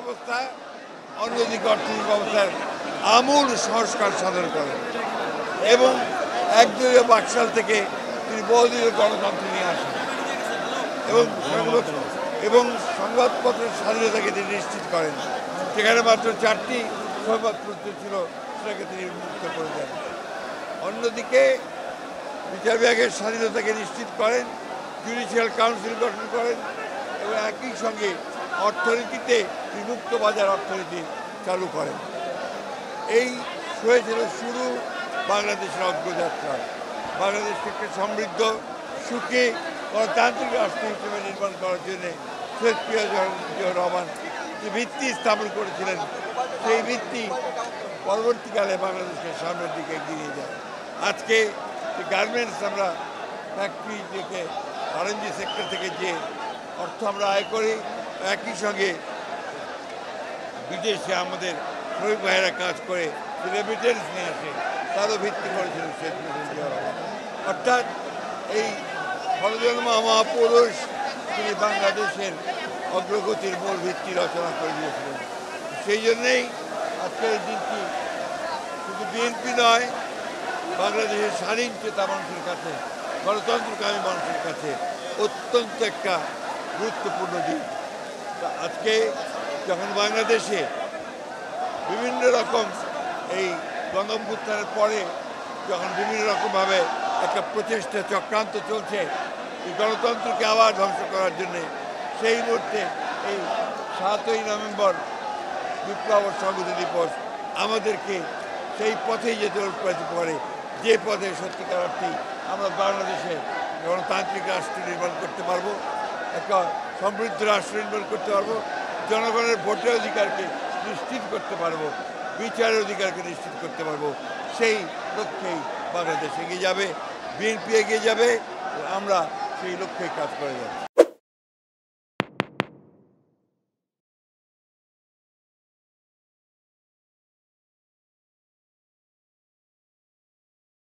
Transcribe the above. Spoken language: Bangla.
ব্যবস্থা, অন্যদিকে অর্থনৈতিক ব্যবস্থার আমূল সংস্কার সাধন করেন এবং একদলীয় বাকশাল থেকে তিনি বহুদলীয় গণতন্ত্র নিয়ে আসেন এবং সংবাদপত্রের স্বাধীনতাকে তিনি নিশ্চিত করেন। সেখানে মাত্র 4টি সংবাদপত্র ছিল, সেটাকে তিনি মুক্ত করে দেন। অন্যদিকে বিচার বিভাগের স্বাধীনতাকে নিশ্চিত করেন, জুডিশিয়াল কাউন্সিল গঠন করেন এবং একই সঙ্গে অর্থনীতিতে মুক্ত বাজার অর্থনীতি চালু করেন। এই হয়েছিল শুরু বাংলাদেশের অগ্রযাত্রা। বাংলাদেশকে একটি সমৃদ্ধ, সুখী, গণতান্ত্রিক রাষ্ট্র হিসেবে নির্মাণ করার জন্য শহীদ জিয়াউর রহমান যে ভিত্তি স্থাপন করেছিলেন, সেই ভিত্তি পরবর্তীকালে বাংলাদেশকে সামনের দিকে এগিয়ে নিয়ে যায়। আজকে গার্মেন্টস আমরা ফ্যাক্টরি থেকে আরএনজি সেক্টর থেকে যে অর্থ আমরা আয় করি, একই সঙ্গে বিদেশে আমাদের শ্রমিক ভাইয়েরা কাজ করে রেমিটেন্স নিয়ে আসে, তারও ভিত্তি করেছিলেন শেখ মুজিবুর রহমান। অর্থাৎ এই গণজন্ম মহাপুরুষ তিনি বাংলাদেশের অগ্রগতির মূল ভিত্তি রচনা করে দিয়েছিলেন। সেই জন্যেই আজকের এই দিনটি শুধু বিএনপি নয়, বাংলাদেশের স্বাধীন চেতা মানুষের কাছে, গণতন্ত্রকামী মানুষের কাছে অত্যন্ত একটা গুরুত্বপূর্ণ দিন। আজকে যখন বাংলাদেশে বিভিন্ন রকম এই গণ-অভ্যুত্থানের পরে যখন বিভিন্ন রকমভাবে একটা প্রচেষ্টা চক্রান্ত চলছে এই গণতন্ত্রকে আবার ধ্বংস করার জন্যে, সেই মুহূর্তে এই 7ই নভেম্বর বিপ্লব ও সংহতি দিবস আমাদেরকে সেই পথেই যেতে অনুপ্রাণিত করে, যে পথে সত্যিকার অর্থেই আমরা বাংলাদেশে গণতান্ত্রিক রাষ্ট্র নির্মাণ করতে পারবো, একটা সমৃদ্ধ রাষ্ট্র নির্মাণ করতে পারবো, জনগণের ভোটের অধিকারকে নিশ্চিত করতে পারবো, বিচারের অধিকারকে নিশ্চিত করতে পারবো। সেই লক্ষ্যেই বাংলাদেশ এগিয়ে যাবে, বিএনপি এগিয়ে যাবে, আমরা সেই লক্ষ্যেই কাজ করে যাব।